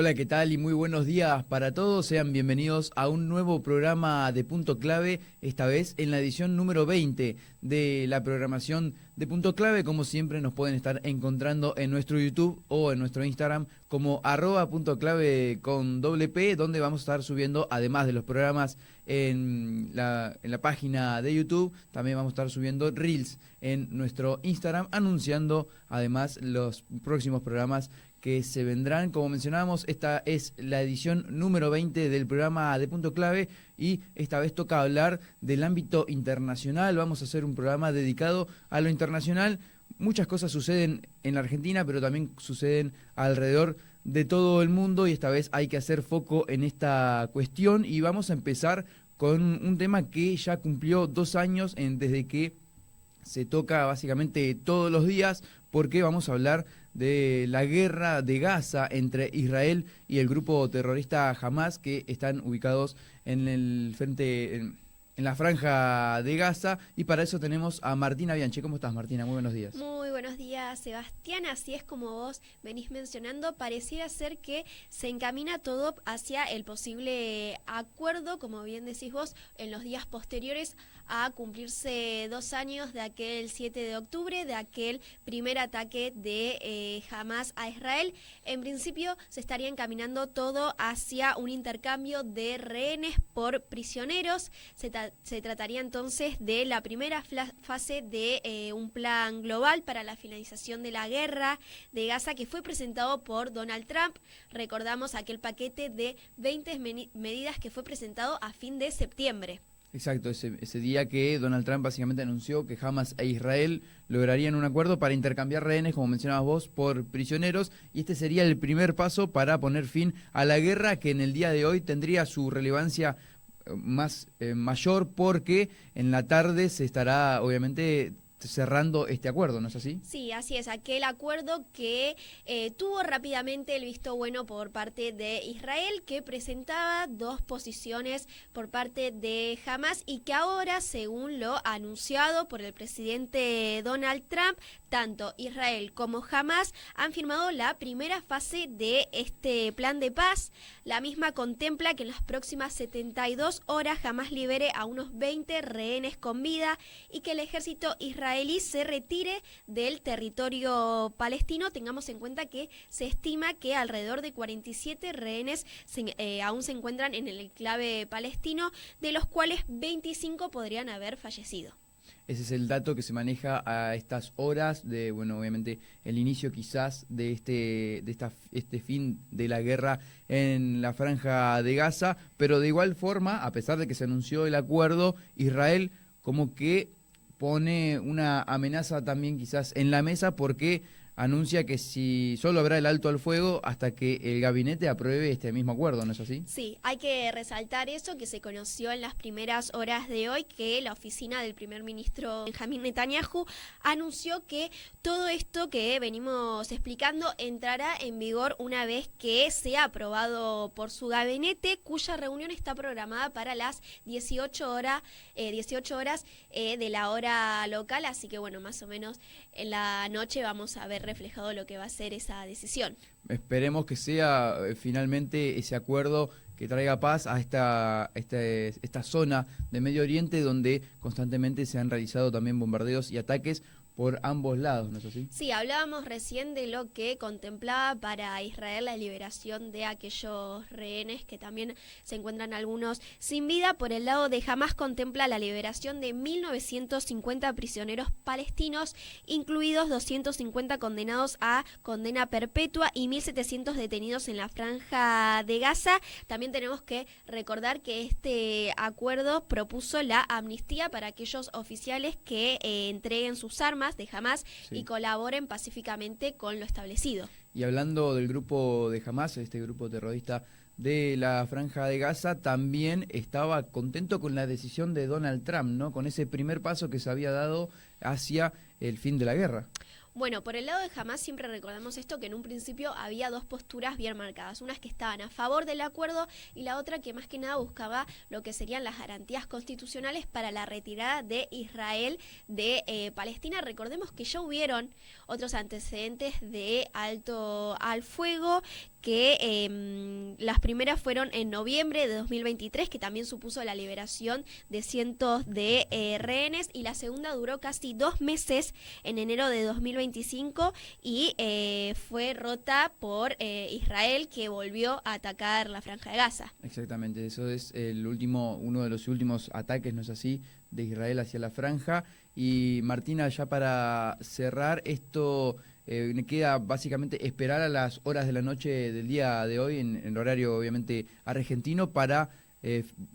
Hola, ¿qué tal? Y muy buenos días para todos. Sean bienvenidos a un nuevo programa de Punto Clave, esta vez en la edición número 20 de la programación de Punto Clave. Como siempre nos pueden estar encontrando en nuestro YouTube o en nuestro Instagram como @puntoclave con doble P, donde vamos a estar subiendo, además de los programas en la página de YouTube, también vamos a estar subiendo Reels en nuestro Instagram, anunciando además los próximos programas que se vendrán. Como mencionábamos, esta es la edición número 20 del programa de Punto Clave y esta vez toca hablar del ámbito internacional. Vamos a hacer un programa dedicado a lo internacional. Muchas cosas suceden en la Argentina, pero también suceden alrededor de todo el mundo y esta vez hay que hacer foco en esta cuestión y vamos a empezar con un tema que ya cumplió 2 años desde que se toca básicamente todos los días, porque vamos a hablar de la guerra de Gaza entre Israel y el grupo terrorista Hamas, que están ubicados en el frente, en la franja de Gaza, y para eso tenemos a Martina Bianchi. ¿Cómo estás, Martina? Muy buenos días. Muy buenos días, Sebastián. Así es como vos venís mencionando, pareciera ser que se encamina todo hacia el posible acuerdo, como bien decís vos, en los días posteriores a cumplirse 2 años de aquel 7 de octubre, de aquel primer ataque de Hamas a Israel. En principio se estaría encaminando todo hacia un intercambio de rehenes por prisioneros. Se trataría entonces de la primera fase de un plan global para la finalización de la guerra de Gaza que fue presentado por Donald Trump. Recordamos aquel paquete de 20 medidas que fue presentado a fin de septiembre. Exacto, ese día que Donald Trump básicamente anunció que Hamas e Israel lograrían un acuerdo para intercambiar rehenes, como mencionabas vos, por prisioneros, y este sería el primer paso para poner fin a la guerra, que en el día de hoy tendría su relevancia mayor, porque en la tarde se estará obviamente cerrando este acuerdo, ¿no es así? Sí, así es, aquel acuerdo que tuvo rápidamente el visto bueno por parte de Israel, que presentaba 2 posiciones por parte de Hamas y que ahora, según lo anunciado por el presidente Donald Trump, tanto Israel como Hamas han firmado la primera fase de este plan de paz. La misma contempla que en las próximas 72 horas Hamas libere a unos 20 rehenes con vida y que el ejército israelí se retire del territorio palestino. Tengamos en cuenta que se estima que alrededor de 47 rehenes aún se encuentran en el enclave palestino, de los cuales 25 podrían haber fallecido. Ese es el dato que se maneja a estas horas de, bueno, obviamente el inicio quizás de este fin de la guerra en la franja de Gaza, pero de igual forma, a pesar de que se anunció el acuerdo, Israel como que pone una amenaza también quizás en la mesa, porque anuncia que si solo habrá el alto al fuego hasta que el gabinete apruebe este mismo acuerdo, ¿no es así? Sí, hay que resaltar eso que se conoció en las primeras horas de hoy, que la oficina del primer ministro Benjamín Netanyahu anunció que todo esto que venimos explicando entrará en vigor una vez que sea aprobado por su gabinete, cuya reunión está programada para las 18 horas de la hora local, así que bueno, más o menos en la noche vamos a ver reflejado lo que va a ser esa decisión. Esperemos que sea finalmente ese acuerdo que traiga paz a esta zona de Medio Oriente, donde constantemente se han realizado también bombardeos y ataques por ambos lados, ¿no es así? Sí, hablábamos recién de lo que contemplaba para Israel la liberación de aquellos rehenes, que también se encuentran algunos sin vida. Por el lado de Hamas contempla la liberación de 1.950 prisioneros palestinos, incluidos 250 condenados a condena perpetua y 1.700 detenidos en la franja de Gaza. También tenemos que recordar que este acuerdo propuso la amnistía para aquellos oficiales que entreguen sus armas de Hamas, sí, y colaboren pacíficamente con lo establecido. Y hablando del grupo de Hamas, este grupo terrorista de la Franja de Gaza, también estaba contento con la decisión de Donald Trump, ¿no? Con ese primer paso que se había dado hacia el fin de la guerra. Bueno, por el lado de Hamas siempre recordamos esto, que en un principio había 2 posturas bien marcadas, unas que estaban a favor del acuerdo y la otra que más que nada buscaba lo que serían las garantías constitucionales para la retirada de Israel de Palestina. Recordemos que ya hubieron otros antecedentes de alto al fuego que las primeras fueron en noviembre de 2023, que también supuso la liberación de cientos de rehenes, y la segunda duró casi 2 meses en enero de 2025 y fue rota por Israel, que volvió a atacar la Franja de Gaza. Exactamente, eso es uno de los últimos ataques, ¿no es así?, de Israel hacia la franja. Y Martina, ya para cerrar, esto queda básicamente esperar a las horas de la noche del día de hoy, en el horario obviamente argentino, para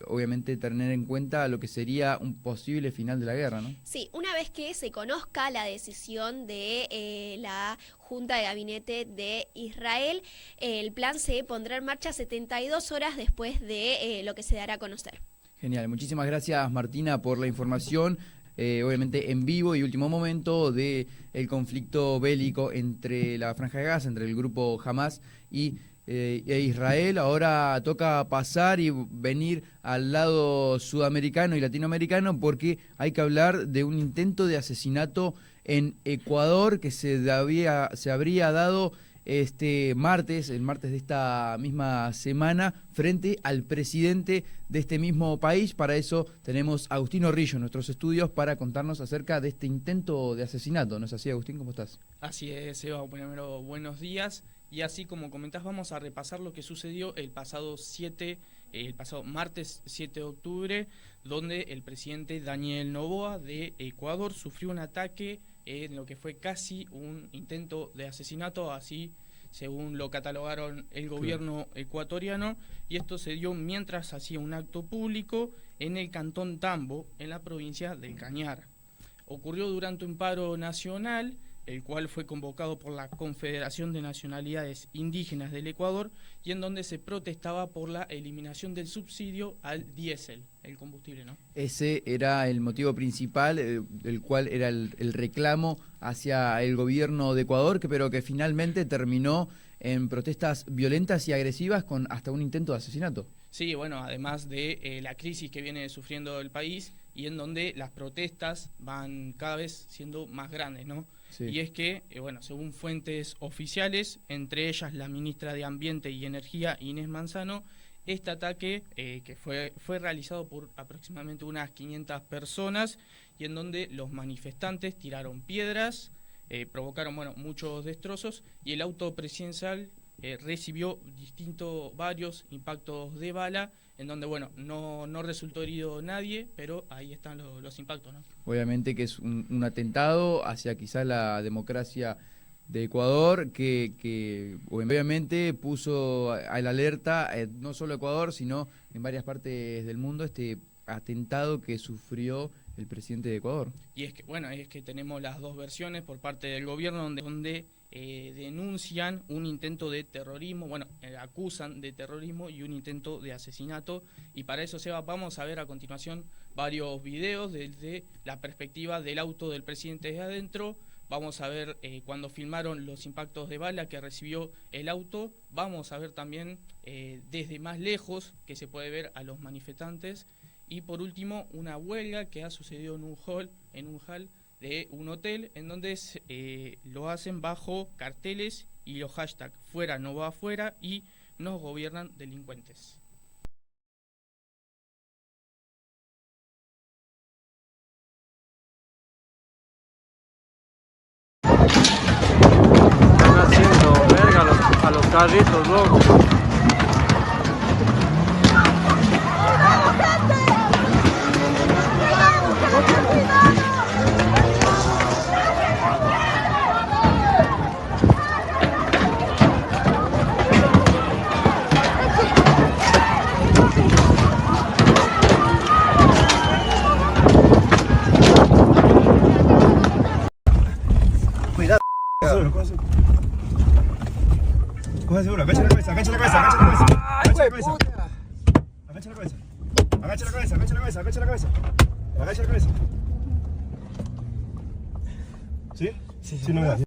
obviamente tener en cuenta lo que sería un posible final de la guerra, ¿no? Sí, una vez que se conozca la decisión de la Junta de Gabinete de Israel, el plan se pondrá en marcha 72 horas después de lo que se dará a conocer. Genial, muchísimas gracias Martina por la información, obviamente en vivo y último momento de el conflicto bélico entre la Franja de Gaza, entre el grupo Hamas y Israel. Ahora toca pasar y venir al lado sudamericano y latinoamericano, porque hay que hablar de un intento de asesinato en Ecuador que se habría dado el martes de esta misma semana, frente al presidente de este mismo país. Para eso tenemos a Agustín Orrillo en nuestros estudios para contarnos acerca de este intento de asesinato. ¿No es así, Agustín? ¿Cómo estás? Así es, Eva. Primero, buenos días. Y así como comentás, vamos a repasar lo que sucedió el pasado martes 7 de octubre, donde el presidente Daniel Noboa de Ecuador sufrió un ataque en lo que fue casi un intento de asesinato, así según lo catalogaron el gobierno ecuatoriano, y esto se dio mientras hacía un acto público en el cantón Tambo, en la provincia del Cañar. Ocurrió durante un paro nacional, el cual fue convocado por la Confederación de Nacionalidades Indígenas del Ecuador, y en donde se protestaba por la eliminación del subsidio al diésel, el combustible, ¿no? Ese era el motivo principal, el cual era el reclamo hacia el gobierno de Ecuador, pero que finalmente terminó en protestas violentas y agresivas con hasta un intento de asesinato. Sí, bueno, además de la crisis que viene sufriendo el país, y en donde las protestas van cada vez siendo más grandes, ¿no? Sí. Y es que, según fuentes oficiales, entre ellas la ministra de Ambiente y Energía, Inés Manzano, este ataque que fue realizado por aproximadamente unas 500 personas, y en donde los manifestantes tiraron piedras, provocaron muchos destrozos, y el auto presidencial recibió varios impactos de bala, en donde no resultó herido nadie, pero ahí están los impactos, ¿no? Obviamente que es un atentado hacia quizás la democracia de Ecuador, que obviamente puso al alerta no solo Ecuador, sino en varias partes del mundo, este atentado que sufrió el presidente de Ecuador. Y es que tenemos las dos versiones por parte del gobierno, donde denuncian un intento de terrorismo, acusan de terrorismo y un intento de asesinato. Y para eso, Seba, vamos a ver a continuación varios videos desde la perspectiva del auto del presidente desde adentro. Vamos a ver cuando filmaron los impactos de bala que recibió el auto. Vamos a ver también desde más lejos, que se puede ver a los manifestantes. Y por último, una huelga que ha sucedido en un hall de un hotel, en donde lo hacen bajo carteles y los hashtags "fuera no va afuera" y "nos gobiernan delincuentes". Están haciendo verga a los carritos, loco. Coge seguro, agacha la cabeza, agacha la cabeza, agacha la cabeza, agacha la cabeza, agacha la cabeza, agacha la cabeza, agacha la cabeza, agacha la cabeza, agacha la cabeza. ¿Sí? Sí, sí, no me da.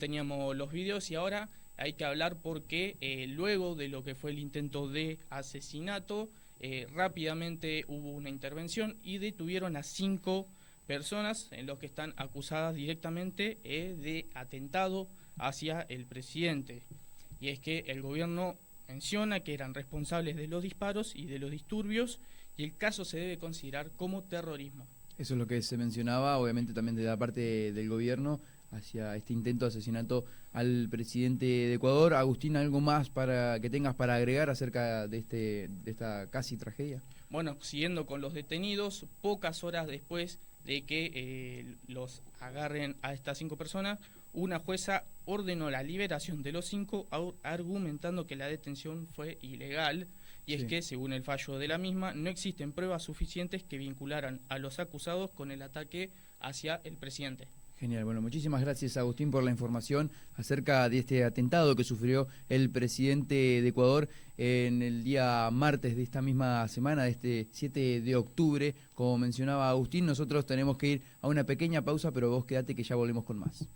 teníamos los videos y ahora hay que hablar porque luego de lo que fue el intento de asesinato, rápidamente hubo una intervención y detuvieron a 5 personas en los que están acusadas directamente de atentado hacia el presidente. Y es que el gobierno menciona que eran responsables de los disparos y de los disturbios y el caso se debe considerar como terrorismo. Eso es lo que se mencionaba, obviamente también de la parte del gobierno hacia este intento de asesinato al presidente de Ecuador. Agustín, ¿algo más para que tengas para agregar acerca de esta casi tragedia? Bueno, siguiendo con los detenidos, pocas horas después de que los agarren a estas 5 personas, una jueza ordenó la liberación de los 5 argumentando que la detención fue ilegal. Y es que, según el fallo de la misma, no existen pruebas suficientes que vincularan a los acusados con el ataque hacia el presidente. Genial, bueno, muchísimas gracias Agustín por la información acerca de este atentado que sufrió el presidente de Ecuador en el día martes de esta misma semana, de este 7 de octubre. Como mencionaba Agustín, nosotros tenemos que ir a una pequeña pausa, pero vos quedate que ya volvemos con más.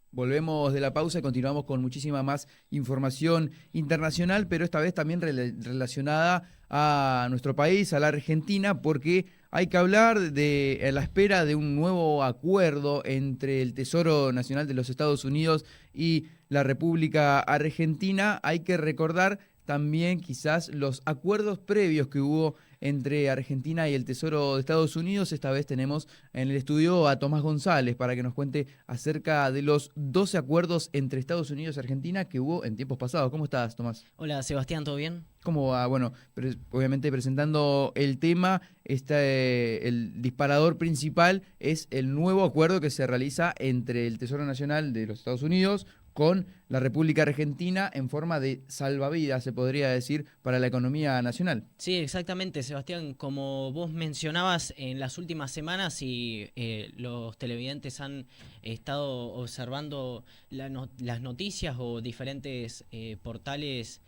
Volvemos de la pausa y continuamos con muchísima más información internacional, pero esta vez también relacionada a nuestro país, a la Argentina, porque hay que hablar de la espera de un nuevo acuerdo entre el Tesoro Nacional de los Estados Unidos y la República Argentina. Hay que recordar también quizás los acuerdos previos que hubo entre Argentina y el Tesoro de Estados Unidos. Esta vez tenemos en el estudio a Tomás González para que nos cuente acerca de los 12 acuerdos entre Estados Unidos y Argentina que hubo en tiempos pasados. ¿Cómo estás, Tomás? Hola, Sebastián, ¿todo bien? ¿Cómo va? Bueno, obviamente presentando el tema, el disparador principal es el nuevo acuerdo que se realiza entre el Tesoro Nacional de los Estados Unidos con la República Argentina en forma de salvavidas, se podría decir, para la economía nacional. Sí, exactamente, Sebastián. Como vos mencionabas, en las últimas semanas y los televidentes han estado observando las noticias o diferentes portales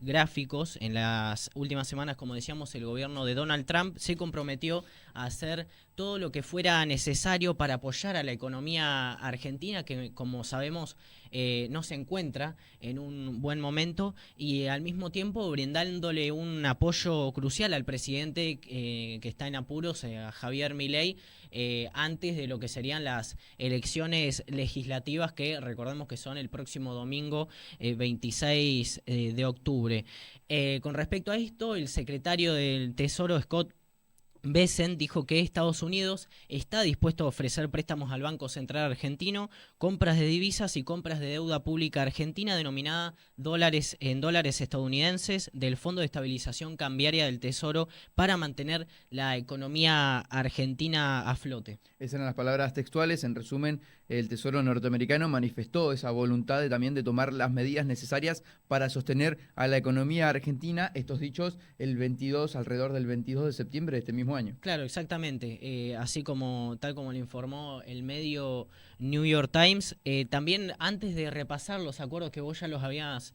gráficos. En las últimas semanas, como decíamos, el gobierno de Donald Trump se comprometió a hacer todo lo que fuera necesario para apoyar a la economía argentina, que como sabemos no se encuentra en un buen momento, y al mismo tiempo brindándole un apoyo crucial al presidente que está en apuros, a Javier Milei, antes de lo que serían las elecciones legislativas, que recordemos que son el próximo domingo 26 de octubre. Con respecto a esto, el secretario del Tesoro, Scott Bessent, dijo que Estados Unidos está dispuesto a ofrecer préstamos al Banco Central Argentino, compras de divisas y compras de deuda pública argentina denominada dólares estadounidenses del Fondo de Estabilización Cambiaria del Tesoro para mantener la economía argentina a flote. Esas eran las palabras textuales. En resumen, el Tesoro norteamericano manifestó esa voluntad también de tomar las medidas necesarias para sostener a la economía argentina. Estos dichos alrededor del 22 de septiembre de este mismo año. Claro, exactamente. Así como tal como lo informó el medio New York Times. También, antes de repasar los acuerdos que vos ya los habías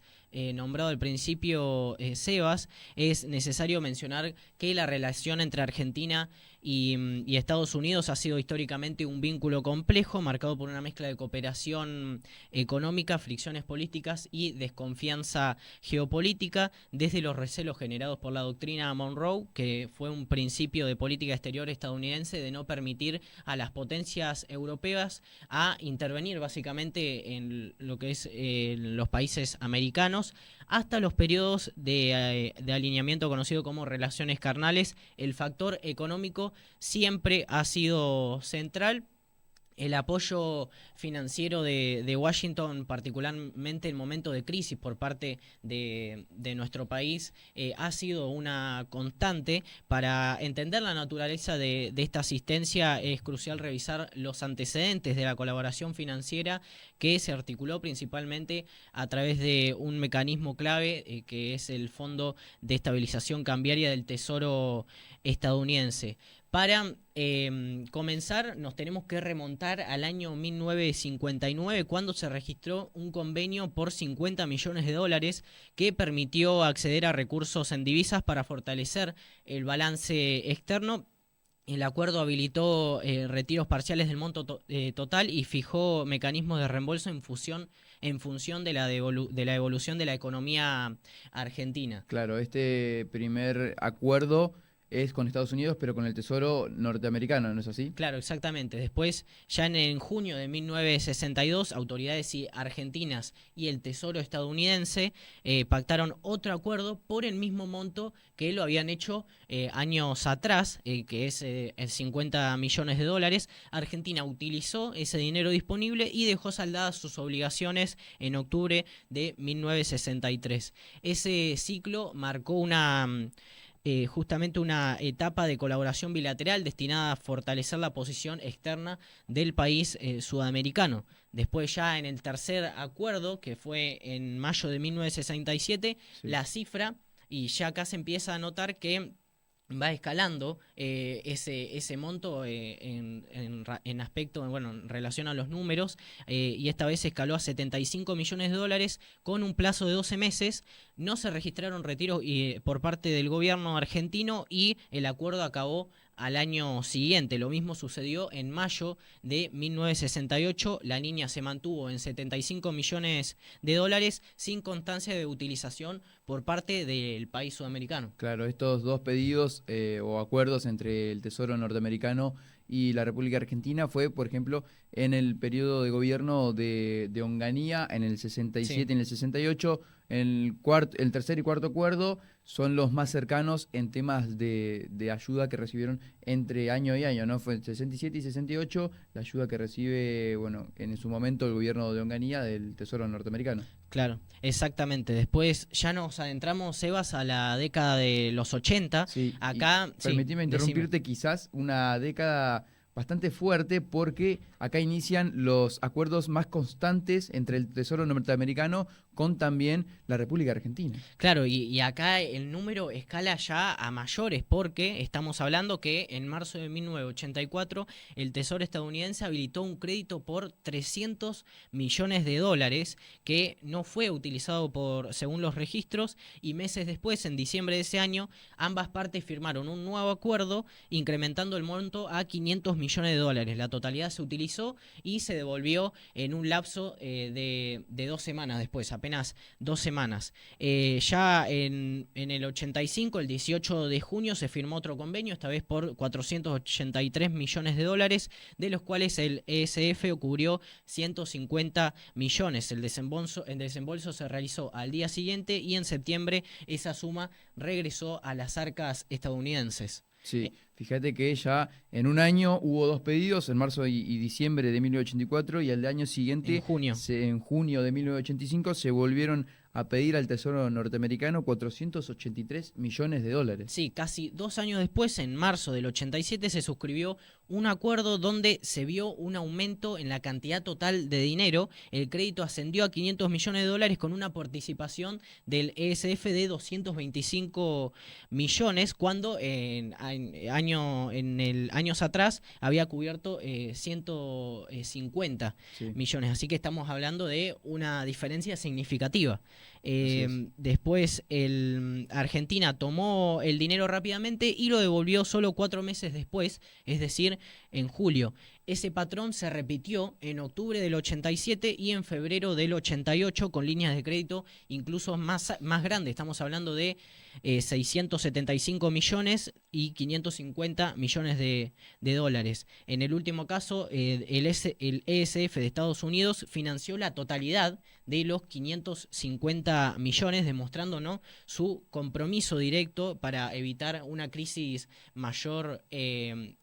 nombrado al principio, Sebas, es necesario mencionar que la relación entre Argentina y Estados Unidos ha sido históricamente un vínculo complejo, marcado por una mezcla de cooperación económica, fricciones políticas y desconfianza geopolítica, desde los recelos generados por la doctrina Monroe, que fue un principio de política exterior estadounidense de no permitir a las potencias europeas a intervenir básicamente en lo que es los países americanos, hasta los periodos de alineamiento conocido como relaciones carnales. El factor económico siempre ha sido central, el apoyo financiero de Washington, particularmente en momentos de crisis por parte de nuestro país, ha sido una constante. Para entender la naturaleza de esta asistencia es crucial revisar los antecedentes de la colaboración financiera, que se articuló principalmente a través de un mecanismo clave, que es el Fondo de Estabilización Cambiaria del Tesoro estadounidense. Para comenzar, nos tenemos que remontar al año 1959, cuando se registró un convenio por $50 millones que permitió acceder a recursos en divisas para fortalecer el balance externo. El acuerdo habilitó retiros parciales del monto total y fijó mecanismos de reembolso en función de la evolución de la economía argentina. Claro, este primer acuerdo es con Estados Unidos, pero con el Tesoro norteamericano, ¿no es así? Claro, exactamente. Después, ya en junio de 1962, autoridades argentinas y el Tesoro estadounidense pactaron otro acuerdo por el mismo monto que lo habían hecho años atrás, que es el $50 millones. Argentina utilizó ese dinero disponible y dejó saldadas sus obligaciones en octubre de 1963. Ese ciclo marcó justamente una etapa de colaboración bilateral destinada a fortalecer la posición externa del país sudamericano. Después, ya en el tercer acuerdo, que fue en mayo de 1967, Sí. la cifra, y ya acá se empieza a notar que va escalando ese monto en aspecto, bueno, en relación a los números, y esta vez escaló a $75 millones con un plazo de 12 meses. No se registraron retiros por parte del gobierno argentino y el acuerdo acabó al año siguiente. Lo mismo sucedió en mayo de 1968. La línea se mantuvo en $75 millones sin constancia de utilización por parte del país sudamericano. Claro, estos dos pedidos o acuerdos entre el Tesoro norteamericano y la República Argentina fue, por ejemplo, en el periodo de gobierno de Onganía, en el 67 y en el 68. El tercer y cuarto acuerdo son los más cercanos en temas de ayuda que recibieron entre año y año, ¿no? Fue en 67 y 68 la ayuda que recibe, bueno, en su momento el gobierno de Onganía del Tesoro norteamericano. Claro, exactamente. Después ya nos adentramos, Sebas, a la década de los 80. Sí, Acá, y permitime interrumpirte, decime. quizás una década bastante fuerte, porque acá inician los acuerdos más constantes entre el Tesoro norteamericano con también la República Argentina. Claro, y acá el número escala ya a mayores, porque estamos hablando que en marzo de 1984 el Tesoro estadounidense habilitó un crédito por $300 millones que no fue utilizado según los registros, y meses después, en diciembre de ese año, ambas partes firmaron un nuevo acuerdo incrementando el monto a $500 millones. La totalidad se utilizó y se devolvió en un lapso de 2 semanas después, apenas 2 semanas. Ya en el 85, el 18 de junio, se firmó otro convenio, esta vez por $483 millones, de los cuales el ESF cubrió 150 millones. El desembolso se realizó al día siguiente y en septiembre esa suma regresó a las arcas estadounidenses. Sí, fíjate que ya en un año hubo 2 pedidos, en marzo y diciembre de 1984, y al año siguiente, en junio de 1985, se volvieron a pedir al Tesoro norteamericano $483 millones. Sí, casi 2 años después, en marzo del 87, se suscribió un acuerdo donde se vio un aumento en la cantidad total de dinero. El crédito ascendió a $500 millones con una participación del ESF de 225 millones, cuando años atrás había cubierto 150 millones. Así que estamos hablando de una diferencia significativa. Después Argentina tomó el dinero rápidamente y lo devolvió solo 4 meses después, es decir, en julio. Ese patrón se repitió en octubre del 87 y en febrero del 88 con líneas de crédito incluso más grandes. Estamos hablando de 675 millones y 550 millones de dólares. En el último caso, el ESF de Estados Unidos financió la totalidad de los 550 millones, demostrando, ¿no?, su compromiso directo para evitar una crisis mayor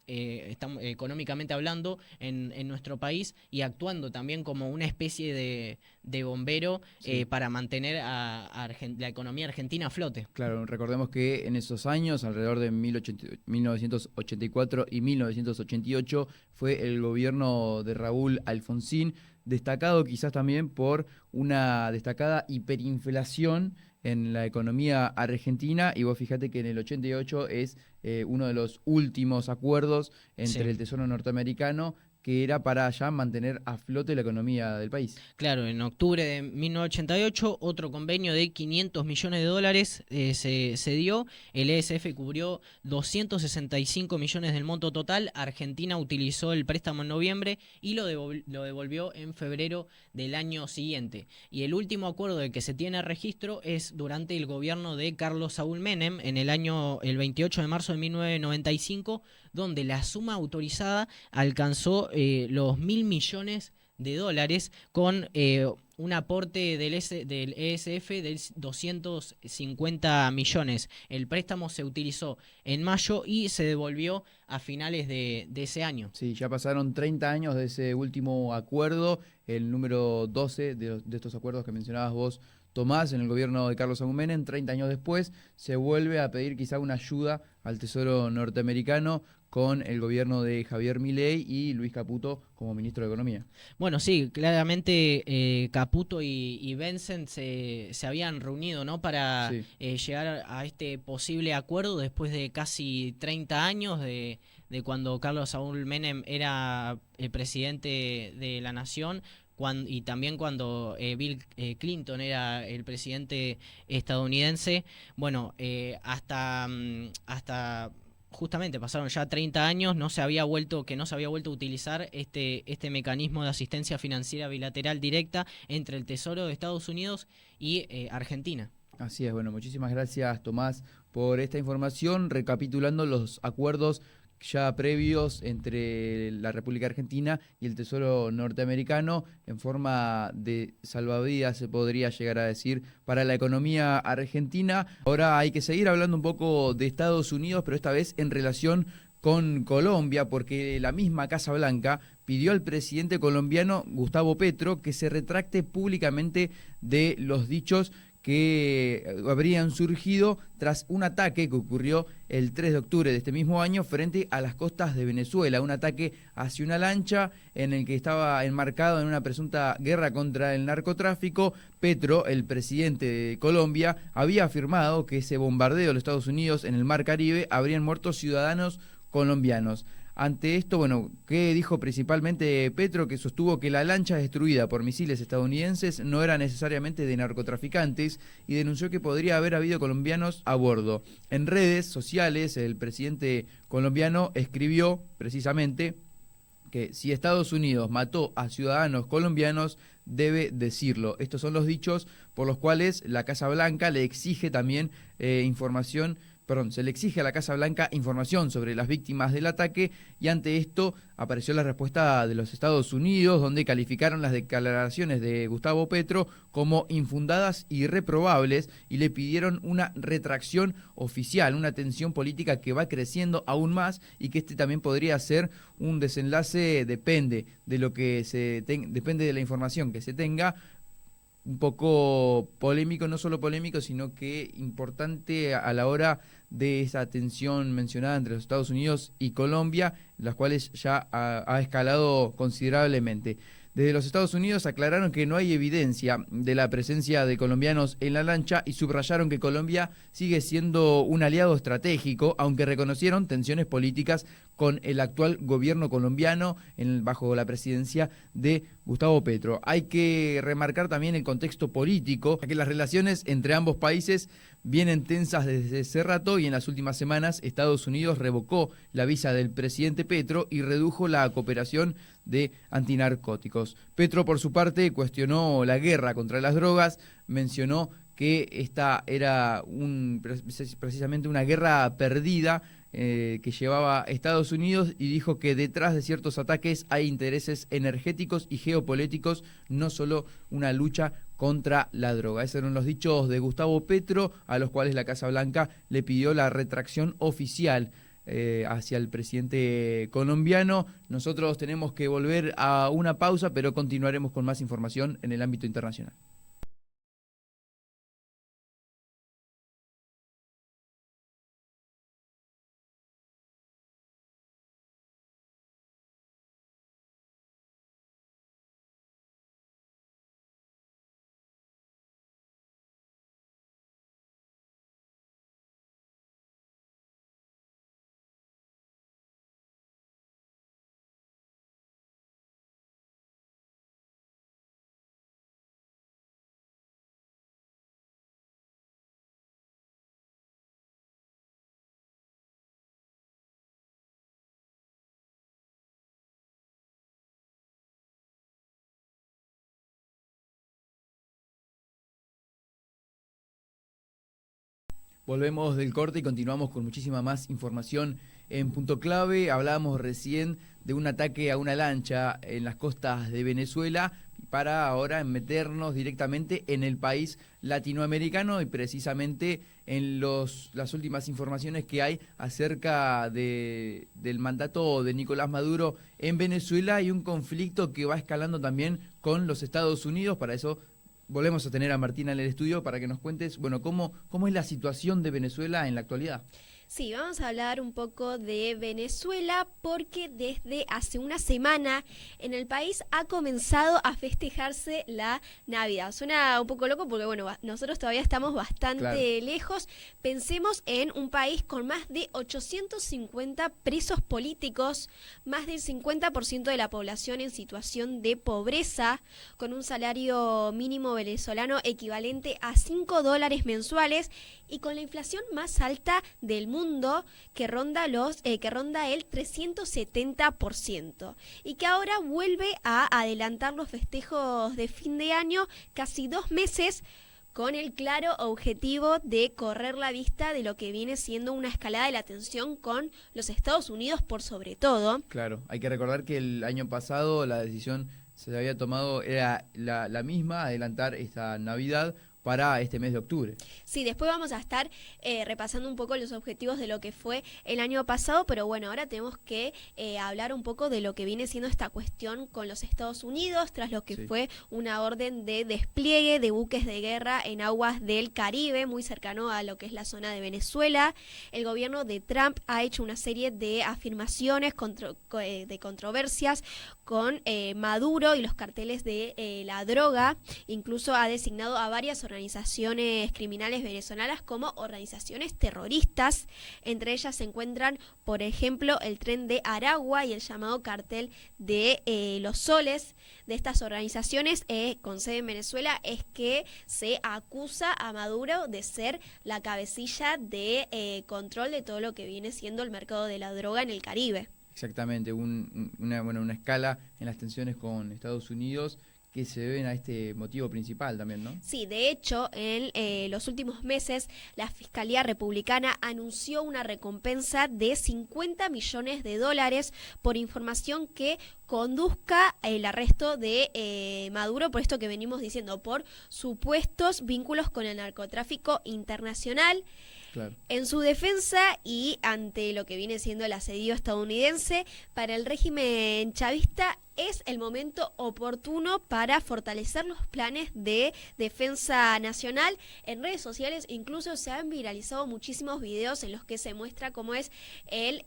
económicamente hablando en nuestro país, y actuando también como una especie de bombero para mantener la economía argentina a flote. Claro, recordemos que en esos años, alrededor de 1984 y 1988, fue el gobierno de Raúl Alfonsín, destacado quizás también por una destacada hiperinflación en la economía argentina, y vos fíjate que en el 88 es uno de los últimos acuerdos entre el Tesoro norteamericano, que era para ya mantener a flote la economía del país. Claro, en octubre de 1988 otro convenio de 500 millones de dólares se dio. El ESF cubrió 265 millones del monto total. Argentina utilizó el préstamo en noviembre y lo devolvió en febrero del año siguiente. Y el último acuerdo del que se tiene registro es durante el gobierno de Carlos Saúl Menem en el 28 de marzo de 1995, donde la suma autorizada alcanzó los 1.000 millones de dólares, con un aporte del ESF de 250 millones. El préstamo se utilizó en mayo y se devolvió a finales de ese año. Sí, ya pasaron 30 años de ese último acuerdo, el número 12 de estos acuerdos que mencionabas vos, Tomás, en el gobierno de Carlos Saúl Menem. 30 años después se vuelve a pedir quizá una ayuda al Tesoro norteamericano con el gobierno de Javier Milei y Luis Caputo como ministro de Economía. Bueno, sí, claramente Caputo y Bentsen se habían reunido, ¿no?, para llegar a este posible acuerdo después de casi 30 años de cuando Carlos Saúl Menem era el presidente de la nación, y también cuando Bill Clinton era el presidente estadounidense. Bueno, hasta justamente pasaron ya 30 años, no se había vuelto a utilizar este mecanismo de asistencia financiera bilateral directa entre el Tesoro de Estados Unidos y Argentina. Así es, bueno, muchísimas gracias, Tomás, por esta información, recapitulando los acuerdos ya previos entre la República Argentina y el Tesoro norteamericano, en forma de salvavidas, se podría llegar a decir, para la economía argentina. Ahora hay que seguir hablando un poco de Estados Unidos, pero esta vez en relación con Colombia, porque la misma Casa Blanca pidió al presidente colombiano Gustavo Petro que se retracte públicamente de los dichos que habrían surgido tras un ataque que ocurrió el 3 de octubre de este mismo año frente a las costas de Venezuela, un ataque hacia una lancha en el que estaba enmarcado en una presunta guerra contra el narcotráfico. Petro, el presidente de Colombia, había afirmado que ese bombardeo de los Estados Unidos en el Mar Caribe habrían muerto ciudadanos colombianos. Ante esto, bueno, ¿qué dijo principalmente Petro? Que sostuvo que la lancha destruida por misiles estadounidenses no era necesariamente de narcotraficantes y denunció que podría haber habido colombianos a bordo. En redes sociales, el presidente colombiano escribió precisamente que si Estados Unidos mató a ciudadanos colombianos, debe decirlo. Estos son los dichos por los cuales la Casa Blanca le exige también se le exige a la Casa Blanca información sobre las víctimas del ataque, y ante esto apareció la respuesta de los Estados Unidos, donde calificaron las declaraciones de Gustavo Petro como infundadas y reprobables y le pidieron una retracción oficial, una tensión política que va creciendo aún más y que también podría ser un desenlace, depende de la información que se tenga, un poco polémico, no solo polémico, sino que importante a la hora de esa tensión mencionada entre los Estados Unidos y Colombia, las cuales ya ha escalado considerablemente. Desde los Estados Unidos aclararon que no hay evidencia de la presencia de colombianos en la lancha y subrayaron que Colombia sigue siendo un aliado estratégico, aunque reconocieron tensiones políticas con el actual gobierno colombiano bajo la presidencia de Gustavo Petro. Hay que remarcar también el contexto político, ya que las relaciones entre ambos países vienen tensas desde hace rato, y en las últimas semanas Estados Unidos revocó la visa del presidente Petro y redujo la cooperación de antinarcóticos. Petro, por su parte, cuestionó la guerra contra las drogas, mencionó que esta era precisamente una guerra perdida que llevaba Estados Unidos, y dijo que detrás de ciertos ataques hay intereses energéticos y geopolíticos, no solo una lucha contra la droga. Esos eran los dichos de Gustavo Petro, a los cuales la Casa Blanca le pidió la retracción oficial hacia el presidente colombiano. Nosotros tenemos que volver a una pausa, pero continuaremos con más información en el ámbito internacional. Volvemos del corte y continuamos con muchísima más información en Punto Clave. Hablábamos recién de un ataque a una lancha en las costas de Venezuela, para ahora meternos directamente en el país latinoamericano y precisamente en las últimas informaciones que hay acerca del mandato de Nicolás Maduro en Venezuela y un conflicto que va escalando también con los Estados Unidos. Para eso volvemos a tener a Martina en el estudio para que nos cuentes, bueno, cómo es la situación de Venezuela en la actualidad. Sí, vamos a hablar un poco de Venezuela porque desde hace una semana en el país ha comenzado a festejarse la Navidad. Suena un poco loco porque, bueno, nosotros todavía estamos bastante lejos. Pensemos en un país con más de 850 presos políticos, más del 50% de la población en situación de pobreza, con un salario mínimo venezolano equivalente a $5 mensuales y con la inflación más alta del mundo, que ronda el 370%, y que ahora vuelve a adelantar los festejos de fin de año casi 2 meses, con el claro objetivo de correr la vista de lo que viene siendo una escalada de la tensión con los Estados Unidos por sobre todo. Claro, hay que recordar que el año pasado la decisión se había tomado, era la misma, adelantar esta Navidad para este mes de octubre. Sí, después vamos a estar repasando un poco los objetivos de lo que fue el año pasado, pero bueno, ahora tenemos que hablar un poco de lo que viene siendo esta cuestión con los Estados Unidos, tras lo que fue una orden de despliegue de buques de guerra en aguas del Caribe, muy cercano a lo que es la zona de Venezuela. El gobierno de Trump ha hecho una serie de afirmaciones de controversias con Maduro y los carteles de la droga. Incluso ha designado a varias organizaciones criminales venezolanas como organizaciones terroristas. Entre ellas se encuentran, por ejemplo, el Tren de Aragua y el llamado Cartel de los Soles. De estas organizaciones con sede en Venezuela es que se acusa a Maduro de ser la cabecilla de control de todo lo que viene siendo el mercado de la droga en el Caribe. Exactamente, una escala en las tensiones con Estados Unidos que se deben a este motivo principal también, ¿no? Sí, de hecho, en los últimos meses la Fiscalía Republicana anunció una recompensa de $50 millones por información que conduzca el arresto de Maduro, por esto que venimos diciendo, por supuestos vínculos con el narcotráfico internacional. Claro. En su defensa y ante lo que viene siendo el asedio estadounidense, para el régimen chavista es el momento oportuno para fortalecer los planes de defensa nacional. En redes sociales incluso se han viralizado muchísimos videos en los que se muestra cómo es el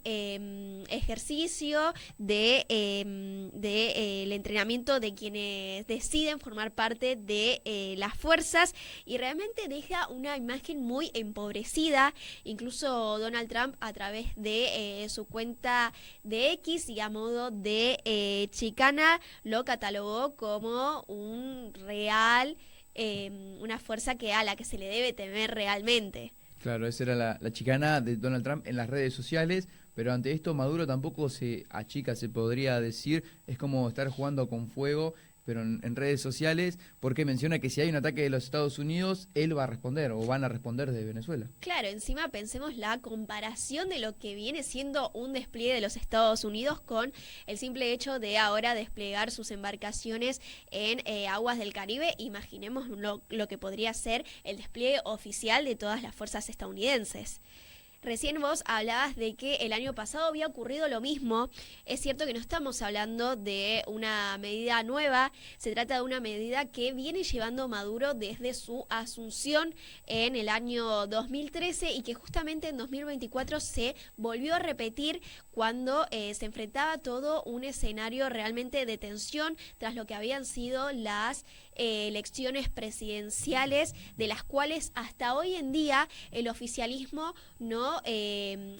ejercicio el entrenamiento de quienes deciden formar parte de las fuerzas, y realmente deja una imagen muy empobrecida. Incluso Donald Trump, a través de su cuenta de X y a modo de chicana, lo catalogó como un real, una fuerza a la que se le debe temer realmente. Claro, esa era la chicana de Donald Trump en las redes sociales, pero ante esto Maduro tampoco se achica, se podría decir. Es como estar jugando con fuego pero en redes sociales, porque menciona que si hay un ataque de los Estados Unidos, él va a responder o van a responder de Venezuela. Claro, encima pensemos la comparación de lo que viene siendo un despliegue de los Estados Unidos con el simple hecho de ahora desplegar sus embarcaciones en aguas del Caribe. Imaginemos lo que podría ser el despliegue oficial de todas las fuerzas estadounidenses. Recién vos hablabas de que el año pasado había ocurrido lo mismo. Es cierto que no estamos hablando de una medida nueva, se trata de una medida que viene llevando Maduro desde su asunción en el año 2013 y que justamente en 2024 se volvió a repetir cuando se enfrentaba todo un escenario realmente de tensión tras lo que habían sido las elecciones presidenciales, de las cuales hasta hoy en día el oficialismo no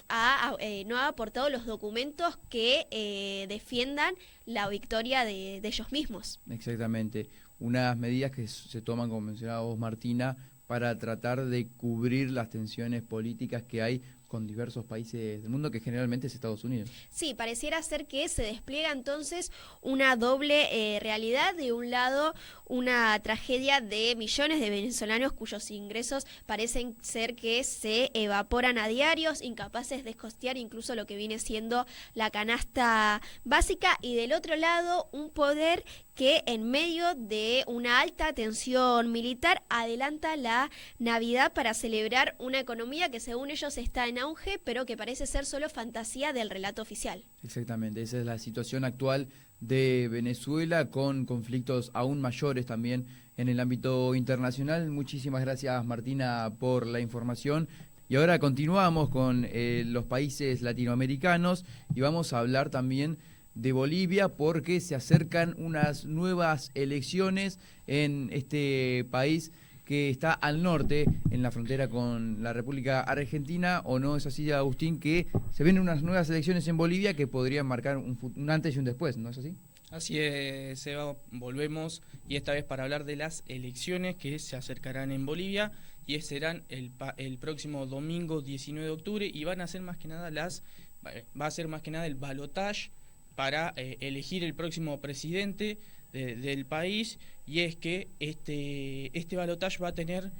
ha aportado los documentos que defiendan la victoria de ellos mismos. Exactamente. Unas medidas que se toman, como mencionaba vos, Martina, para tratar de cubrir las tensiones políticas que hay con diversos países del mundo, que generalmente es Estados Unidos. Sí, pareciera ser que se despliega entonces una doble realidad. De un lado, una tragedia de millones de venezolanos cuyos ingresos parecen ser que se evaporan a diarios, incapaces de costear incluso lo que viene siendo la canasta básica, y del otro lado, un poder que en medio de una alta tensión militar adelanta la Navidad para celebrar una economía que según ellos está en auge, pero que parece ser solo fantasía del relato oficial. Exactamente, esa es la situación actual de Venezuela, con conflictos aún mayores también en el ámbito internacional. Muchísimas gracias, Martina, por la información. Y ahora continuamos con los países latinoamericanos y vamos a hablar también de Bolivia, porque se acercan unas nuevas elecciones en este país que está al norte, en la frontera con la República Argentina. ¿O no es así, Agustín, que se vienen unas nuevas elecciones en Bolivia que podrían marcar un antes y un después? ¿No es así? Así es, Seba, volvemos, y esta vez para hablar de las elecciones que se acercarán en Bolivia, y serán el próximo domingo 19 de octubre, y van a ser más que nada va a ser más que nada el balotaje para elegir el próximo presidente del país. Y es que este balotaje va a tener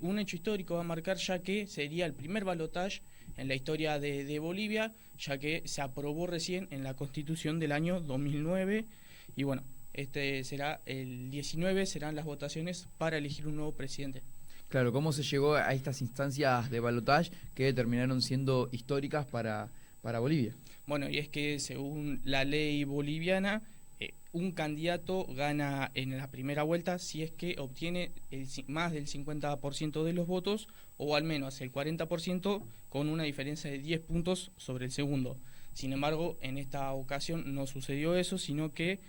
un hecho histórico, va a marcar, ya que sería el primer balotaje en la historia de Bolivia, ya que se aprobó recién en la Constitución del año 2009. Y bueno, será el 19, serán las votaciones para elegir un nuevo presidente. Claro, ¿cómo se llegó a estas instancias de balotaje que terminaron siendo históricas para Bolivia? Bueno, y es que según la ley boliviana, un candidato gana en la primera vuelta si es que obtiene más del 50% de los votos, o al menos el 40%, con una diferencia de 10 puntos sobre el segundo. Sin embargo, en esta ocasión no sucedió eso, sino que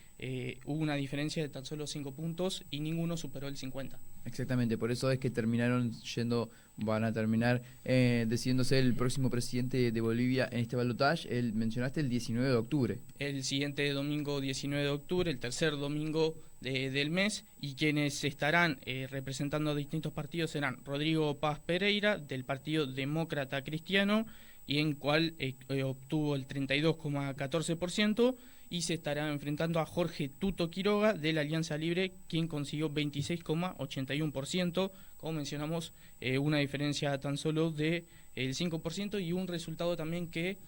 hubo una diferencia de tan solo 5 puntos y ninguno superó el 50. Exactamente, por eso es que van a terminar decidiéndose el próximo presidente de Bolivia en este balotaje. Mencionaste el 19 de octubre. El siguiente domingo 19 de octubre, el tercer domingo del mes, y quienes estarán representando a distintos partidos serán Rodrigo Paz Pereira, del Partido Demócrata Cristiano, y en cual obtuvo el 32,14%, y se estará enfrentando a Jorge Tuto Quiroga, de la Alianza Libre, quien consiguió 26,81%, como mencionamos, una diferencia tan solo de el 5%, y un resultado también que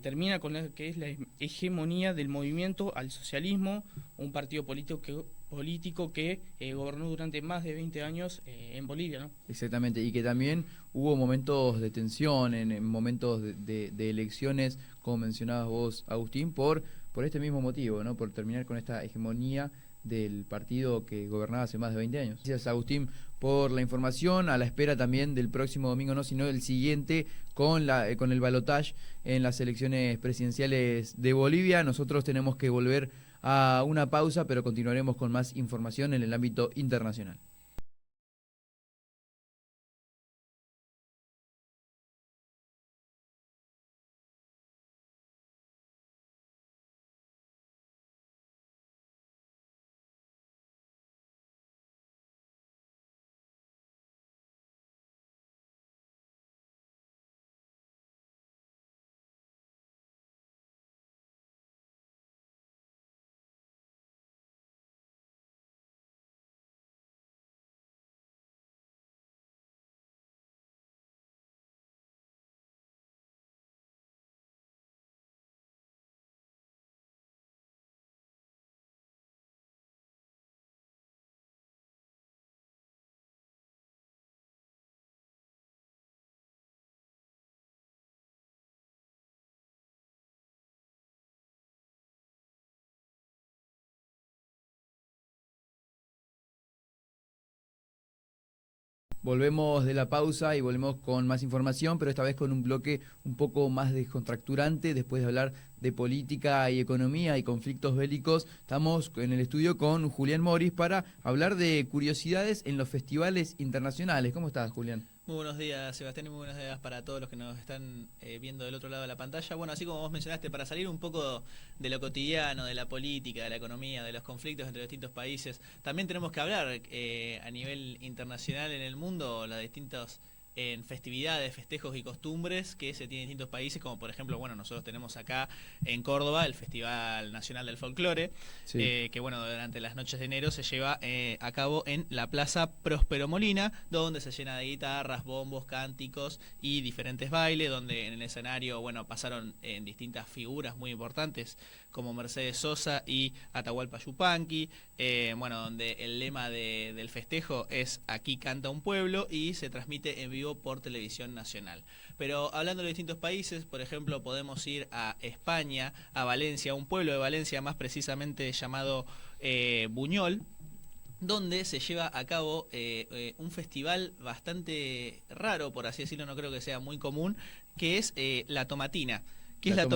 termina con la que es la hegemonía del movimiento al socialismo, un partido político que gobernó durante más de 20 años en Bolivia, ¿no? Exactamente, y que también hubo momentos de tensión, en momentos de elecciones, como mencionabas vos, Agustín, por este mismo motivo, ¿no? Por terminar con esta hegemonía del partido que gobernaba hace más de 20 años. Gracias, Agustín, por la información, a la espera también del próximo domingo, no, sino del siguiente, con el balotaje en las elecciones presidenciales de Bolivia. Nosotros tenemos que volver a una pausa, pero continuaremos con más información en el ámbito internacional. Volvemos de la pausa y volvemos con más información, pero esta vez con un bloque un poco más descontracturante. Después de hablar de política y economía y conflictos bélicos, estamos en el estudio con Julián Moris para hablar de curiosidades en los festivales internacionales. ¿Cómo estás, Julián? Muy buenos días, Sebastián, y muy buenos días para todos los que nos están viendo del otro lado de la pantalla. Bueno, así como vos mencionaste, para salir un poco de lo cotidiano, de la política, de la economía, de los conflictos entre distintos países, también tenemos que hablar a nivel internacional en el mundo, las distintas festividades, festejos y costumbres que se tienen en distintos países, como por ejemplo, bueno, nosotros tenemos acá en Córdoba el Festival Nacional del Folclore, Sí. que bueno, durante las noches de enero se lleva a cabo en la Plaza Próspero Molina, donde se llena de guitarras, bombos, cánticos y diferentes bailes, donde en el escenario, bueno, pasaron distintas figuras muy importantes, como Mercedes Sosa y Atahualpa Yupanqui, bueno, donde el lema del festejo es "Aquí canta un pueblo", y se transmite en vivo por Televisión Nacional. Pero hablando de distintos países, por ejemplo, podemos ir a España, a Valencia, un pueblo de Valencia más precisamente llamado Buñol, donde se lleva a cabo un festival bastante raro, por así decirlo, no creo que sea muy común, que es la tomatina. ¿Qué es la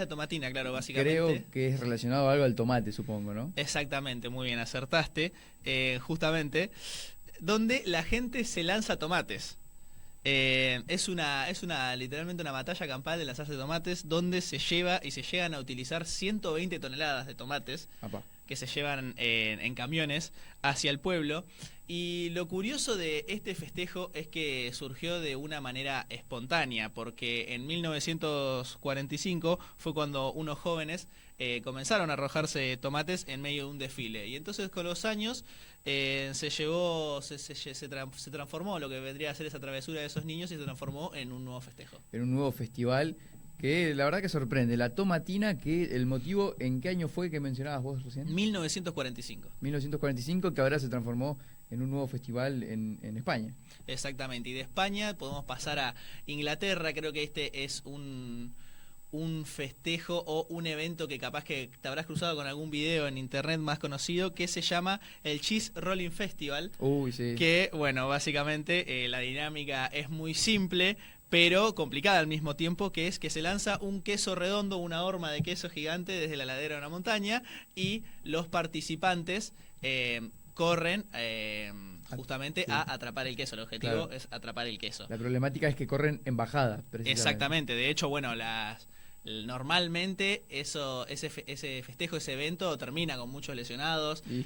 tomatina? Claro, básicamente. Creo que es relacionado a algo al tomate, supongo, ¿no? Exactamente, muy bien, acertaste. Justamente, donde la gente se lanza tomates. Es literalmente una batalla campal de lanzarse tomates, donde se llegan a utilizar 120 toneladas de tomates Apá. que se llevan en camiones hacia el pueblo. Y lo curioso de este festejo es que surgió de una manera espontánea, porque en 1945 fue cuando unos jóvenes comenzaron a arrojarse tomates en medio de un desfile. Y entonces con los años se transformó lo que vendría a ser esa travesura de esos niños, y se transformó en un nuevo festejo. En un nuevo festival que la verdad que sorprende. La tomatina, que el motivo, ¿en qué año fue que mencionabas vos recién? 1945. 1945, que ahora se transformó en un nuevo festival en España. Exactamente, y de España podemos pasar a Inglaterra. Creo que este es un festejo o un evento que capaz que te habrás cruzado con algún video en internet más conocido, que se llama el Cheese Rolling Festival. Uy, sí. Que, bueno, básicamente la dinámica es muy simple, pero complicada al mismo tiempo, que es que se lanza un queso redondo, una horma de queso gigante desde la ladera de una montaña, y los participantes corren justamente Sí. a atrapar el queso. El objetivo Claro. es atrapar el queso. La problemática es que corren en bajada, precisamente. Exactamente, de hecho, bueno, normalmente ese festejo, ese evento termina con muchos lesionados, Y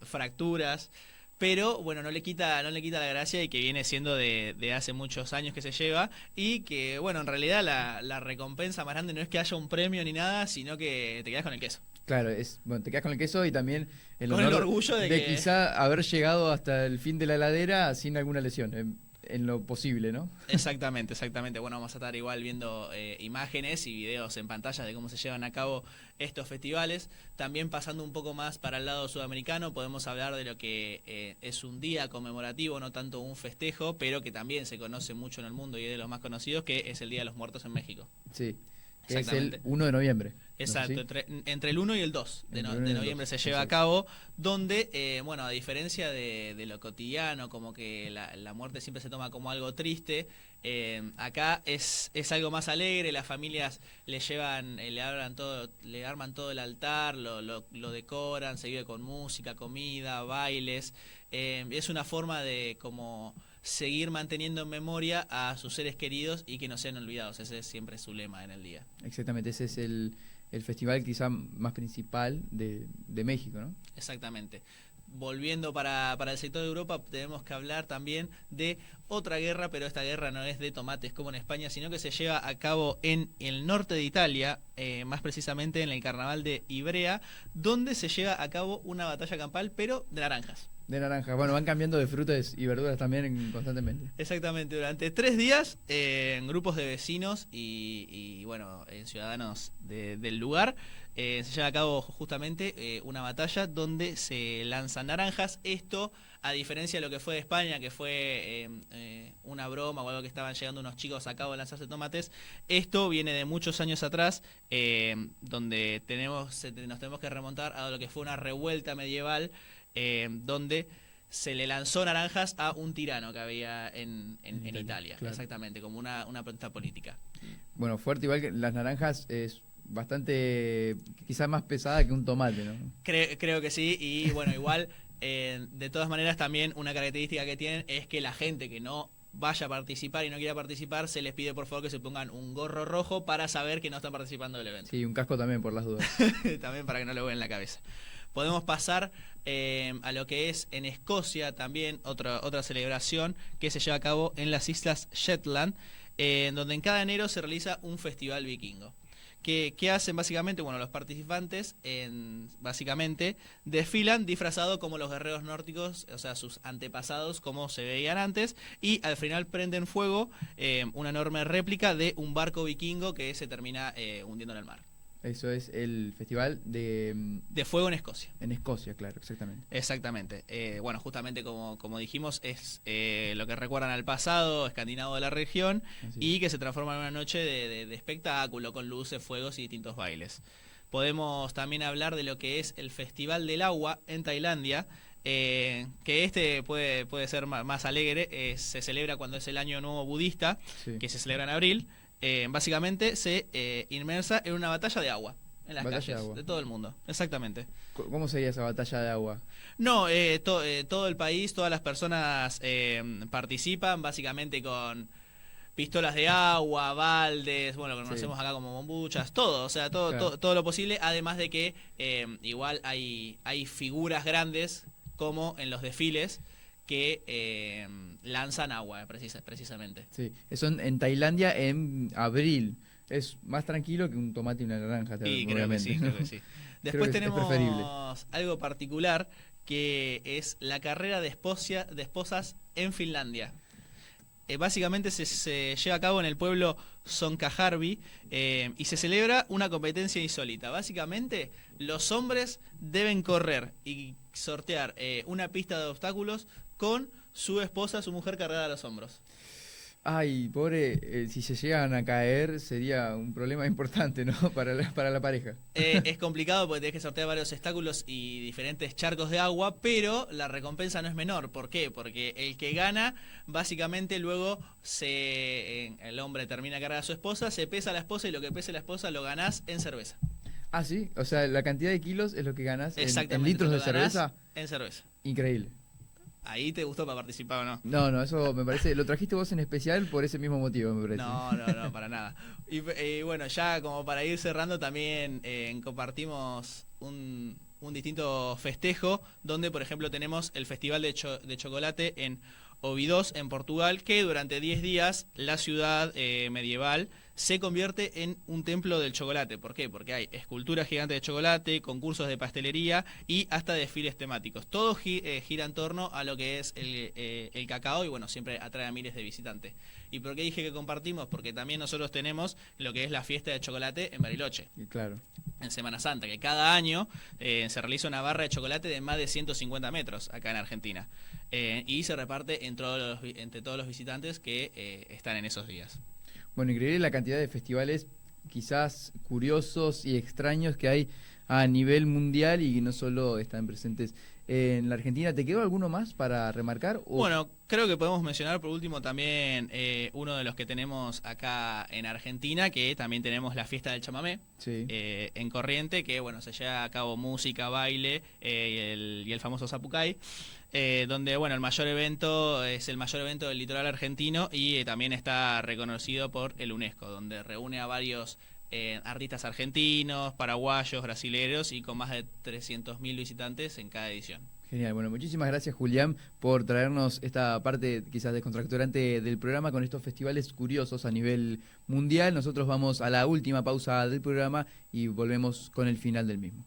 fracturas, pero bueno, no le quita la gracia, y que viene siendo de hace muchos años que se lleva, y que bueno, en realidad la recompensa más grande no es que haya un premio ni nada, sino que te quedas con el queso. claro, bueno, te quedas con el queso y también el Con honor el orgullo de que- quizá haber llegado hasta el fin de la heladera sin alguna lesión, en lo posible, ¿no? Exactamente. Bueno, vamos a estar igual viendo imágenes y videos en pantalla de cómo se llevan a cabo estos festivales. También pasando un poco más para el lado sudamericano, podemos hablar de lo que es un día conmemorativo, no tanto un festejo, pero que también se conoce mucho en el mundo y es de los más conocidos, que es el Día de los Muertos en México. Sí, que es el Exactamente. 1 de noviembre. ¿no es Exacto, así? entre el 1 y el 2 de Entre el 1 y el noviembre 2, se lleva a exacto. cabo, donde, bueno, a diferencia de lo cotidiano, como que la muerte siempre se toma como algo triste, acá es algo más alegre. Las familias le arman todo el altar, lo decoran, se vive con música, comida, bailes. Es una forma de como seguir manteniendo en memoria a sus seres queridos y que no sean olvidados. Ese es siempre su lema en el día. Exactamente, ese es el festival quizá más principal de México, ¿no? Exactamente. Volviendo para el sector de Europa, tenemos que hablar también de otra guerra, pero esta guerra no es de tomates como en España, sino que se lleva a cabo en el norte de Italia, más precisamente en el carnaval de Ivrea, donde se lleva a cabo una batalla campal, pero de naranjas. De naranja. Bueno, van cambiando de frutas y verduras también constantemente. Exactamente, durante 3 días, en grupos de vecinos y bueno, ciudadanos del lugar, se lleva a cabo justamente una batalla donde se lanzan naranjas. Esto, a diferencia de lo que fue de España, que fue una broma o algo que estaban llegando unos chicos a cabo de lanzarse tomates, esto viene de muchos años atrás, donde nos tenemos que remontar a lo que fue una revuelta medieval, donde se le lanzó naranjas a un tirano que había en Italia, Italia, claro. exactamente, como una protesta política. Bueno, fuerte, igual que las naranjas es bastante, quizás más pesada que un tomate, ¿no? Creo que sí, y bueno, igual, de todas maneras también una característica que tienen es que la gente que no vaya a participar y no quiera participar, se les pide por favor que se pongan un gorro rojo para saber que no están participando del evento. Sí, un casco también por las dudas. También para que no le vuelen la cabeza. Podemos pasar a lo que es en Escocia también otra celebración que se lleva a cabo en las Islas Shetland, donde en cada enero se realiza un festival vikingo. ¿Qué hacen básicamente? Bueno, los participantes básicamente desfilan disfrazados como los guerreros nórdicos, o sea, sus antepasados como se veían antes, y al final prenden fuego una enorme réplica de un barco vikingo que se termina hundiendo en el mar. Eso es el festival De fuego en Escocia. en Escocia, claro, exactamente. Exactamente. Bueno, justamente como dijimos, es lo que recuerdan al pasado escandinavo de la región Así y que se transforma en una noche de espectáculo con luces, fuegos y distintos bailes. Podemos también hablar de lo que es el Festival del Agua en Tailandia, que puede ser más alegre. Se celebra cuando es el Año Nuevo Budista, Sí. que se celebra en abril. Básicamente se inmersa en una batalla de agua en las Batalla de calles agua. de todo el mundo. Exactamente. ¿Cómo sería esa batalla de agua? No, todo el país, todas las personas participan básicamente con pistolas de agua, baldes, bueno, lo que conocemos acá como bombuchas, todo, o sea, Claro. todo lo posible, además de que igual hay figuras grandes como en los desfiles que lanzan agua precisamente. Sí, eso en Tailandia en abril. Es más tranquilo que un tomate y una naranja, Sí, obviamente. creo que sí. Creo Después que es tenemos preferible. algo particular que es la carrera de esposas en Finlandia. Básicamente se lleva a cabo en el pueblo Sonkajarvi y se celebra una competencia insólita. Básicamente, los hombres deben correr y sortear una pista de obstáculos con su esposa, su mujer cargada a los hombros. Ay, pobre, si se llegan a caer sería un problema importante, ¿no? Para la pareja. Es complicado porque tenés que sortear varios obstáculos y diferentes charcos de agua, pero la recompensa no es menor. ¿Por qué? Porque el que gana, básicamente luego el hombre termina cargada a su esposa, se pesa a la esposa y lo que pese la esposa lo ganás en cerveza. Ah, sí, o sea, la cantidad de kilos es lo que ganas en Exactamente. litros te de lo ganás cerveza. En cerveza. Increíble. ¿Ahí te gustó para participar o no? No, eso me parece, lo trajiste vos en especial por ese mismo motivo, me parece. No, para nada. Y bueno, ya como para ir cerrando también compartimos un distinto festejo donde, por ejemplo, tenemos el Festival de Chocolate en Óbidos, en Portugal, que durante 10 días la ciudad medieval se convierte en un templo del chocolate. ¿Por qué? Porque hay esculturas gigantes de chocolate, concursos de pastelería y hasta desfiles temáticos. Todo gira en torno a lo que es el cacao y bueno, siempre atrae a miles de visitantes. ¿Y por qué dije que compartimos? Porque también nosotros tenemos lo que es la fiesta de chocolate en Bariloche, Y claro. en Semana Santa, que cada año se realiza una barra de chocolate de más de 150 metros acá en Argentina. Y se reparte entre todos los visitantes que están en esos días. Bueno, increíble la cantidad de festivales quizás curiosos y extraños que hay a nivel mundial y que no solo están presentes en la Argentina. ¿Te quedó alguno más para remarcar? Bueno, creo que podemos mencionar por último también uno de los que tenemos acá en Argentina, que también tenemos la fiesta del chamamé Sí. en Corriente, que bueno, se lleva a cabo música, baile y el famoso Zapucay. Donde bueno, el mayor evento es el mayor evento del litoral argentino y también está reconocido por el UNESCO, donde reúne a varios artistas argentinos, paraguayos, brasileños y con más de 300.000 visitantes en cada edición. Genial, bueno, muchísimas gracias Julián por traernos esta parte quizás descontracturante del programa con estos festivales curiosos a nivel mundial. Nosotros vamos a la última pausa del programa y volvemos con el final del mismo.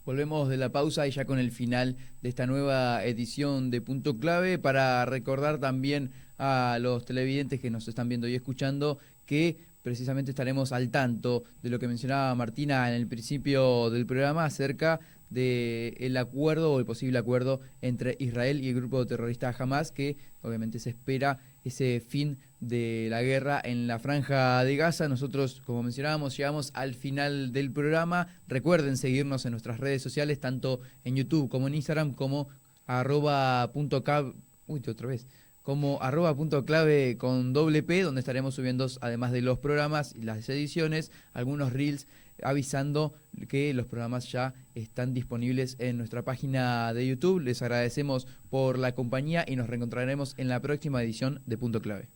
Volvemos de la pausa y ya con el final de esta nueva edición de Punto Clave para recordar también a los televidentes que nos están viendo y escuchando que precisamente estaremos al tanto de lo que mencionaba Martina en el principio del programa acerca del acuerdo o el posible acuerdo entre Israel y el grupo terrorista Hamas, que obviamente se espera ese fin de la guerra en la Franja de Gaza. Nosotros, como mencionábamos, llegamos al final del programa. Recuerden seguirnos en nuestras redes sociales, tanto en YouTube como en Instagram, como @.clave con doble P, donde estaremos subiendo, además de los programas y las ediciones, algunos reels avisando que los programas ya están disponibles en nuestra página de YouTube. Les agradecemos por la compañía y nos reencontraremos en la próxima edición de Punto Clave.